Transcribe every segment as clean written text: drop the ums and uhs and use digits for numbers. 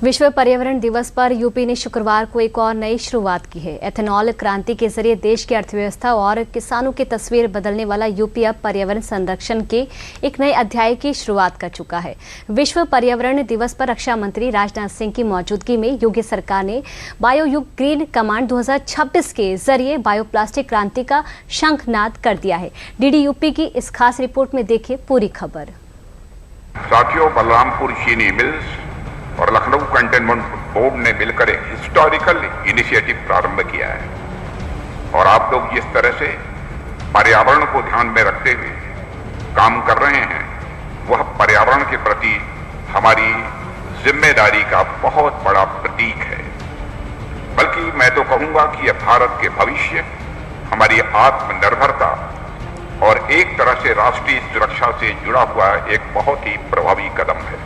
विश्व पर्यावरण दिवस पर यूपी ने शुक्रवार को एक और नई शुरुआत की है। एथेनॉल क्रांति के जरिए देश की अर्थव्यवस्था और किसानों की तस्वीर बदलने वाला यूपी अब पर्यावरण संरक्षण के एक नए अध्याय की शुरुआत कर चुका है। विश्व पर्यावरण दिवस पर रक्षा मंत्री राजनाथ सिंह की मौजूदगी में योगी सरकार ने बायोयुग ग्रीन कमांड 2026 के जरिए बायोप्लास्टिक क्रांति का शंखनाद कर दिया है। डीडी यूपी की इस खास रिपोर्ट में देखिए पूरी खबर। साथियों, बलरामपुर चीनी मिल्स और लखनऊ कंटेनमेंट बोर्ड ने मिलकर एक हिस्टोरिकल इनिशिएटिव प्रारंभ किया है और आप लोग जिस तरह से पर्यावरण को ध्यान में रखते हुए काम कर रहे हैं, वह पर्यावरण के प्रति हमारी जिम्मेदारी का बहुत बड़ा प्रतीक है। बल्कि मैं तो कहूंगा कि यह भारत के भविष्य, हमारी आत्मनिर्भरता और एक तरह से राष्ट्रीय सुरक्षा से जुड़ा हुआ एक बहुत ही प्रभावी कदम है।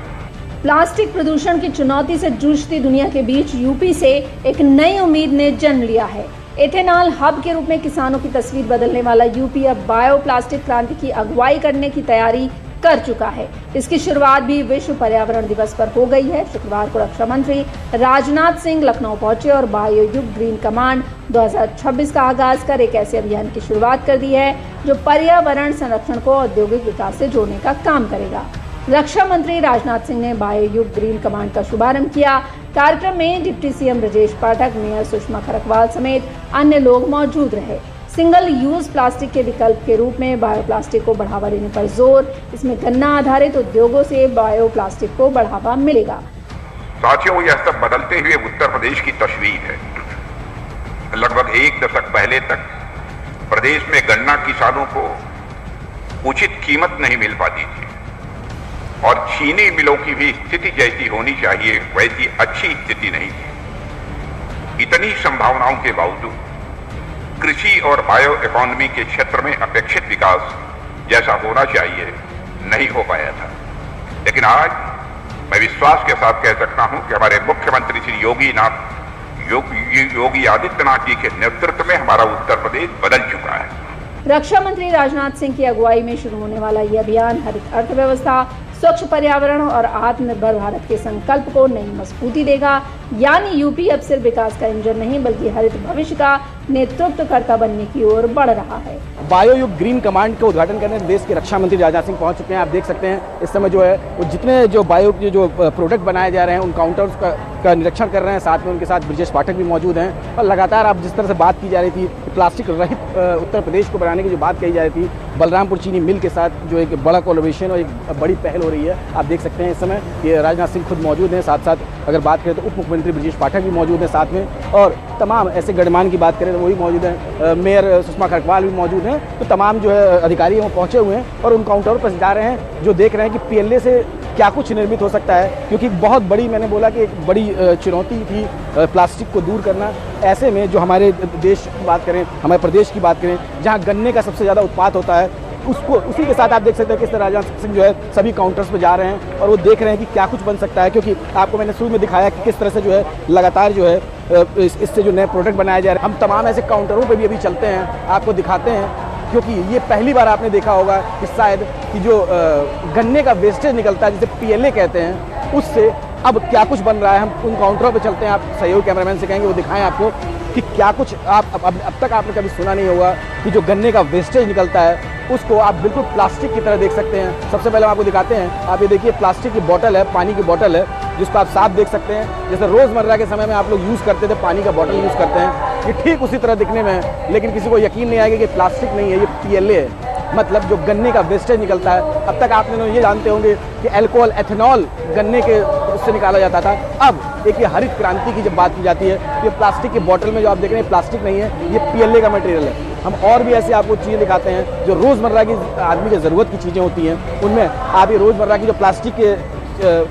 प्लास्टिक प्रदूषण की चुनौती से जूझती दुनिया के बीच यूपी से एक नई उम्मीद ने जन्म लिया है। एथेनॉल हब के रूप में किसानों की तस्वीर बदलने वाला यूपी अब बायोप्लास्टिक क्रांति की अगुवाई करने की तैयारी कर चुका है। इसकी शुरुआत भी विश्व पर्यावरण दिवस पर हो गई है। शुक्रवार को रक्षा मंत्री राजनाथ सिंह लखनऊ पहुंचे और बायोयुग ग्रीन कमांड 2026 का आगाज कर एक ऐसे अभियान की शुरुआत कर दी है जो पर्यावरण संरक्षण को औद्योगिक विकास से जोड़ने का काम करेगा। रक्षा मंत्री राजनाथ सिंह ने बायोयुग ग्रीन कमांड का शुभारंभ किया। कार्यक्रम में deputy CM Brajesh Pathak, mayor Sushma Kharakwal समेत अन्य लोग मौजूद रहे। सिंगल यूज प्लास्टिक के विकल्प के रूप में बायोप्लास्टिक को बढ़ावा देने पर जोर। इसमें गन्ना आधारित उद्योगों से बायोप्लास्टिक को बढ़ावा मिलेगा। साथियों, यह सब बदलते हुए उत्तर प्रदेश की तस्वीर है। लगभग एक दशक पहले तक प्रदेश में गन्ना किसानों को उचित कीमत नहीं मिल पाती थी और चीनी मिलों की भी स्थिति जैसी होनी चाहिए वैसी अच्छी स्थिति नहीं थी। इतनी संभावनाओं के बावजूद कृषि और बायो इकोनॉमी के क्षेत्र में अपेक्षित विकास जैसा होना चाहिए नहीं हो पाया था। लेकिन आज मैं विश्वास के साथ कह सकता हूं कि हमारे मुख्यमंत्री श्री योगी आदित्यनाथ जी के नेतृत्व में हमारा उत्तर प्रदेश बदल चुका है। रक्षा मंत्री राजनाथ सिंह की अगुवाई में शुरू होने वाला यह अभियान हरित अर्थव्यवस्था, स्वच्छ पर्यावरण और आत्मनिर्भर भारत के संकल्प को नई मजबूती देगा। यानी यूपी अब सिर्फ विकास का इंजन नहीं बल्कि हरित भविष्य का नेतृत्वकर्ता बनने की ओर बढ़ रहा है। बायोयुग ग्रीन कमांड का उद्घाटन करने देश के रक्षा मंत्री राजनाथ सिंह पहुंच चुके हैं। आप देख सकते हैं इस समय जो है वो जितने जो बायो जो प्रोडक्ट बनाए जा रहे हैं उन काउंटर्स का निरीक्षण कर रहे हैं। साथ में उनके साथ ब्रजेश पाठक भी मौजूद हैं। और लगातार आप जिस तरह से बात की जा रही थी प्लास्टिक रहित उत्तर प्रदेश को बनाने की जो बात कही जा रही थी, बलरामपुर चीनी मिल के साथ जो एक बड़ा कोलैबोरेशन और एक बड़ी पहल हो रही है। आप देख सकते हैं इस समय ये राजनाथ सिंह खुद मौजूद हैं। साथ साथ अगर बात करें तो उप मुख्यमंत्री ब्रजेश पाठक भी मौजूद हैं साथ में, और तमाम ऐसे गणमान्य की बात करें तो वही मौजूद हैं। मेयर सुषमा खरकवाल भी मौजूद हैं। तो तमाम जो है अधिकारी वहाँ पहुँचे हुए हैं और उन काउंटरों पर जा रहे हैं जो देख रहे हैं कि पीएलए से क्या कुछ निर्मित हो सकता है, क्योंकि बहुत बड़ी, मैंने बोला कि एक बड़ी चुनौती थी प्लास्टिक को दूर करना। ऐसे में जो हमारे देश की बात करें, हमारे प्रदेश की बात करें, जहाँ गन्ने का सबसे ज़्यादा उत्पाद होता है, उसको उसी के साथ आप देख सकते हैं किस तरह राजनाथ सिंह जो है सभी काउंटर्स पर जा रहे हैं और वो देख रहे हैं कि क्या कुछ बन सकता है। क्योंकि आपको मैंने शुरू में दिखाया कि किस तरह से जो है लगातार जो है इससे जो नए प्रोडक्ट बनाए जा रहे हैं। हम तमाम ऐसे काउंटरों पर भी अभी चलते हैं, आपको दिखाते हैं, क्योंकि ये पहली बार आपने देखा होगा कि शायद कि जो गन्ने का वेस्टेज निकलता है जिसे पीएलए कहते हैं, उससे अब क्या कुछ बन रहा है। हम उन काउंटरों पे चलते हैं। आप सहयोग कैमरामैन से कहेंगे वो दिखाएं आपको कि क्या कुछ अब तक आपने कभी सुना नहीं होगा कि जो गन्ने का वेस्टेज निकलता है उसको आप बिल्कुल प्लास्टिक की तरह देख सकते हैं। सबसे पहले हम आपको दिखाते हैं। आप ये देखिए प्लास्टिक की बोतल है, पानी की बोतल है, जिसको आप साफ देख सकते हैं। जैसे रोज़मर्रा के समय में आप लोग यूज़ करते थे, पानी का बोतल यूज़ करते हैं, ये ठीक उसी तरह दिखने में है। लेकिन किसी को यकीन नहीं आएगा कि प्लास्टिक नहीं है, ये पीएलए है, मतलब जो गन्ने का वेस्टेज निकलता है। अब तक आप लोग ये जानते होंगे कि अल्कोहल, एथेनॉल गन्ने के उससे निकाला जाता था। अब एक ये हरित क्रांति की जब बात की जाती है, ये प्लास्टिक की बोतल में जो आप देख रहे हैं प्लास्टिक नहीं है, ये पीएलए का मटेरियल है। हम और भी ऐसे आपको चीज़ें दिखाते हैं जो रोज़मर्रा की आदमी की ज़रूरत की चीज़ें होती हैं। उनमें आप ये रोज़मर्रा की जो प्लास्टिक के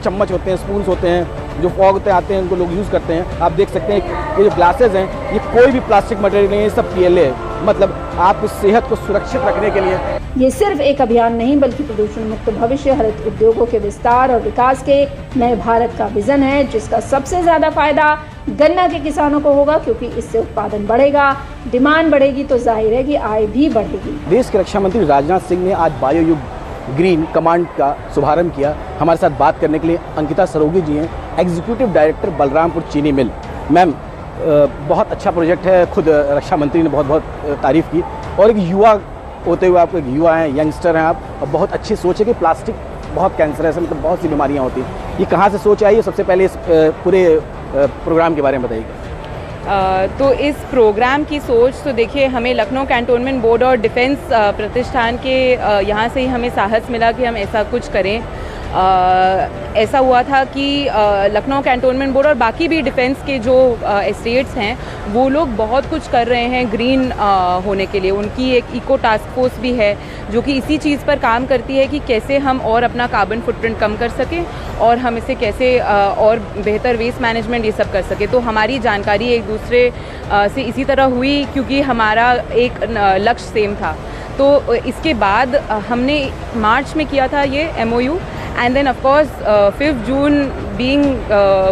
चम्मच होते हैं, स्पून्स होते हैं, जो फॉग आते हैं, उनको लोग यूज़ करते हैं। आप देख सकते हैं ये जो ग्लासेज हैं, ये कोई भी प्लास्टिक मटेरियल नहीं है, ये सब पीएलए है। मतलब आपकी सेहत को सुरक्षित रखने के लिए ये सिर्फ एक अभियान नहीं बल्कि प्रदूषण मुक्त भविष्य, हरित उद्योगों के विस्तार और विकास के नए भारत का विजन है, जिसका सबसे ज्यादा फायदा गन्ना के किसानों को होगा, क्योंकि इससे उत्पादन बढ़ेगा, डिमांड बढ़ेगी तो जाहिर है कि आय भी बढ़ेगी। देश के रक्षा मंत्री राजनाथ सिंह ने आज बायोयुग ग्रीन कमांड का शुभारंभ किया। हमारे साथ बात करने के लिए अंकिता सरोगी जी हैं, एग्जीक्यूटिव डायरेक्टर बलरामपुर चीनी मिल। मैम, बहुत अच्छा प्रोजेक्ट है, खुद रक्षा मंत्री ने बहुत बहुत तारीफ़ की, और एक युवा होते हुए आप एक युवा हैं, यंगस्टर हैं आप, और बहुत अच्छी सोच है कि प्लास्टिक बहुत कैंसरस है, मतलब बहुत सी बीमारियाँ होती हैं। ये कहाँ से सोच आई है? सबसे पहले इस पूरे प्रोग्राम के बारे में बताइएगा। तो इस प्रोग्राम की सोच तो देखिए, हमें लखनऊ कैंटोनमेंट बोर्ड और डिफेंस प्रतिष्ठान के यहाँ से ही हमें साहस मिला कि हम ऐसा कुछ करें। ऐसा हुआ था कि लखनऊ कैंटोनमेंट बोर्ड और बाकी भी डिफेंस के जो एस्टेट्स हैं वो लोग बहुत कुछ कर रहे हैं ग्रीन होने के लिए। उनकी एक इको टास्क फोर्स भी है जो कि इसी चीज़ पर काम करती है कि कैसे हम और अपना कार्बन फुटप्रिंट कम कर सकें और हम इसे कैसे और बेहतर वेस्ट मैनेजमेंट ये सब कर सके। तो हमारी जानकारी एक दूसरे से इसी तरह हुई क्योंकि हमारा एक लक्ष्य सेम था। तो इसके बाद हमने मार्च में किया था ये MOU, and then of course 5 June being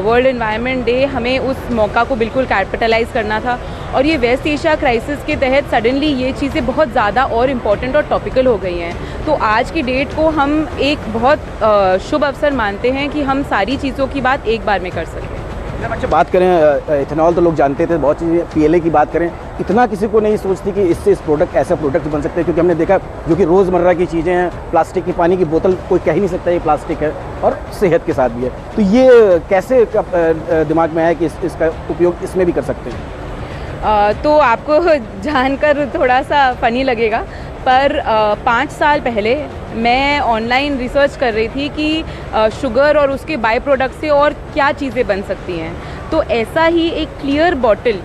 world environment day, हमें उस मौका को बिल्कुल कैपिटलाइज करना था। और ये वेस्ट एशिया क्राइसिस के तहत सडनली ये चीज़ें बहुत ज़्यादा और इम्पॉर्टेंट और टॉपिकल हो गई हैं। तो आज की डेट को हम एक बहुत शुभ अवसर मानते हैं कि हम सारी चीज़ों की बात एक बार में कर सकें। जब अच्छा बात करें इथेनॉल, तो लोग जानते थे बहुत चीज़ें, PLA की बात करें, इतना किसी को नहीं सोचती कि इससे इस प्रोडक्ट ऐसा प्रोडक्ट बन सकते हैं, क्योंकि हमने देखा जो कि रोज़मर्रा की चीज़ें हैं, प्लास्टिक की पानी की बोतल कोई कह ही नहीं सकता ये प्लास्टिक है, और सेहत के साथ भी है। तो ये कैसे दिमाग में आया कि इसका उपयोग इसमें भी कर सकते हैं? तो आपको जानकर थोड़ा सा फ़नी लगेगा, पर 5 साल पहले मैं ऑनलाइन रिसर्च कर रही थी कि शुगर और उसके बाय प्रोडक्ट से और क्या चीज़ें बन सकती हैं। तो ऐसा ही एक क्लियर बॉटल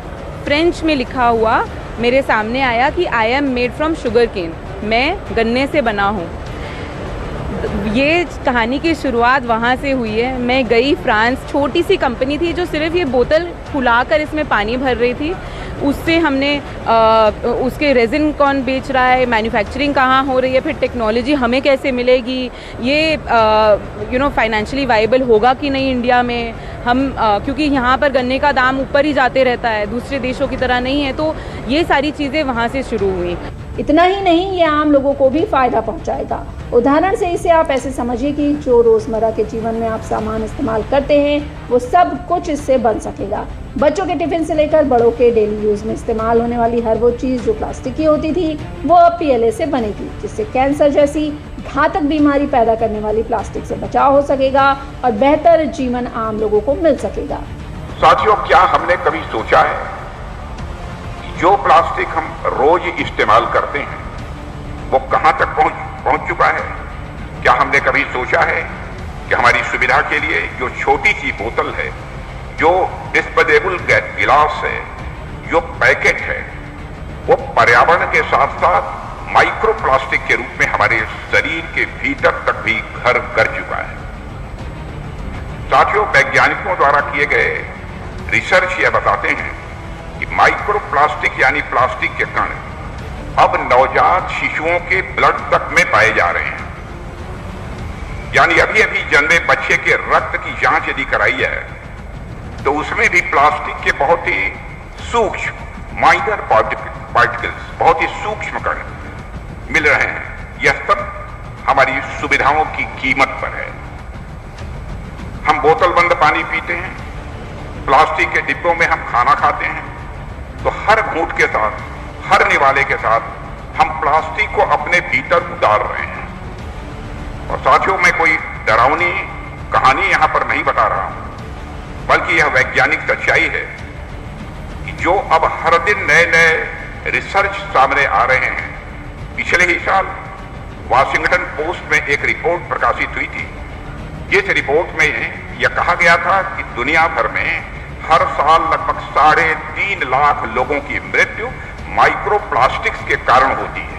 फ्रेंच में लिखा हुआ मेरे सामने आया कि I am made from sugar cane, मैं गन्ने से बना हूँ। ये कहानी की शुरुआत वहाँ से हुई है। मैं गई फ्रांस, छोटी सी कंपनी थी जो सिर्फ ये बोतल फुलाकर इसमें पानी भर रही थी। उससे हमने उसके रेजिन कौन बेच रहा है, मैन्युफैक्चरिंग कहाँ हो रही है, फिर टेक्नोलॉजी हमें कैसे मिलेगी, ये फाइनेंशियली वाइबल होगा कि नहीं इंडिया में हम, क्योंकि यहाँ पर गन्ने का दाम ऊपर ही जाते रहता है, दूसरे देशों की तरह नहीं है। तो ये सारी चीज़ें वहाँ से शुरू हुई। इतना ही नहीं, ये आम लोगों को भी फायदा पहुंचाएगा। उदाहरण से इसे आप ऐसे समझिए कि जो रोजमर्रा के जीवन में आप सामान इस्तेमाल करते हैं वो सब कुछ इससे बन सकेगा। बच्चों के टिफिन से लेकर बड़ों के डेली यूज में इस्तेमाल होने वाली हर वो चीज़ जो प्लास्टिक की होती थी वो अब PLA से बनेगी, जिससे कैंसर जैसी घातक बीमारी पैदा करने वाली प्लास्टिक से बचाव हो सकेगा और बेहतर जीवन आम लोगों को मिल सकेगा। साथियों, क्या हमने कभी सोचा है जो प्लास्टिक हम रोज इस्तेमाल करते हैं वो कहां तक पहुंच चुका है? क्या हमने कभी सोचा है कि हमारी सुविधा के लिए जो छोटी सी बोतल है, जो डिस्पोजेबल गिलास है, जो पैकेट है, वो पर्यावरण के साथ साथ माइक्रो प्लास्टिक के रूप में हमारे शरीर के भीतर तक भी घर कर चुका है। साथियों, वैज्ञानिकों द्वारा किए गए रिसर्च यह बताते हैं कि माइक्रो प्लास्टिक यानी प्लास्टिक के कण अब नवजात शिशुओं के ब्लड तक में पाए जा रहे हैं। यानी अभी अभी जन्मे बच्चे के रक्त की जांच यदि कराई है तो उसमें भी प्लास्टिक के बहुत ही सूक्ष्म माइनर पार्टिकल्स, बहुत ही सूक्ष्म कण मिल रहे हैं। यह सब हमारी सुविधाओं की कीमत पर है। हम बोतल बंद पानी पीते हैं, प्लास्टिक के डिब्बों में हम खाना खाते हैं, तो हर घूंट के साथ, हर निवाले के साथ हम प्लास्टिक को अपने भीतर उतार रहे हैं। और साथियों, मैं कोई डरावनी कहानी यहां पर नहीं बता रहा हूं, बल्कि यह वैज्ञानिक सच्चाई है कि जो अब हर दिन नए नए रिसर्च सामने आ रहे हैं। पिछले ही साल वाशिंगटन पोस्ट में एक रिपोर्ट प्रकाशित हुई थी। इस रिपोर्ट में यह कहा गया था कि दुनिया भर में हर साल लगभग 3.5 लाख लोगों की मृत्यु माइक्रो प्लास्टिक्स के कारण होती है।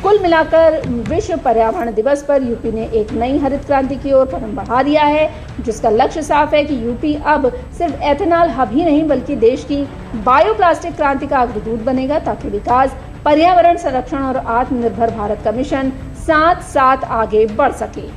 कुल मिलाकर विश्व पर्यावरण दिवस पर यूपी ने एक नई हरित क्रांति की ओर कदम बढ़ा दिया है, जिसका लक्ष्य साफ है कि यूपी अब सिर्फ एथेनॉल हब ही नहीं बल्कि देश की बायोप्लास्टिक क्रांति का अग्रदूत बनेगा, ताकि विकास, पर्यावरण संरक्षण और आत्मनिर्भर भारत का मिशन साथ साथ आगे बढ़ सके।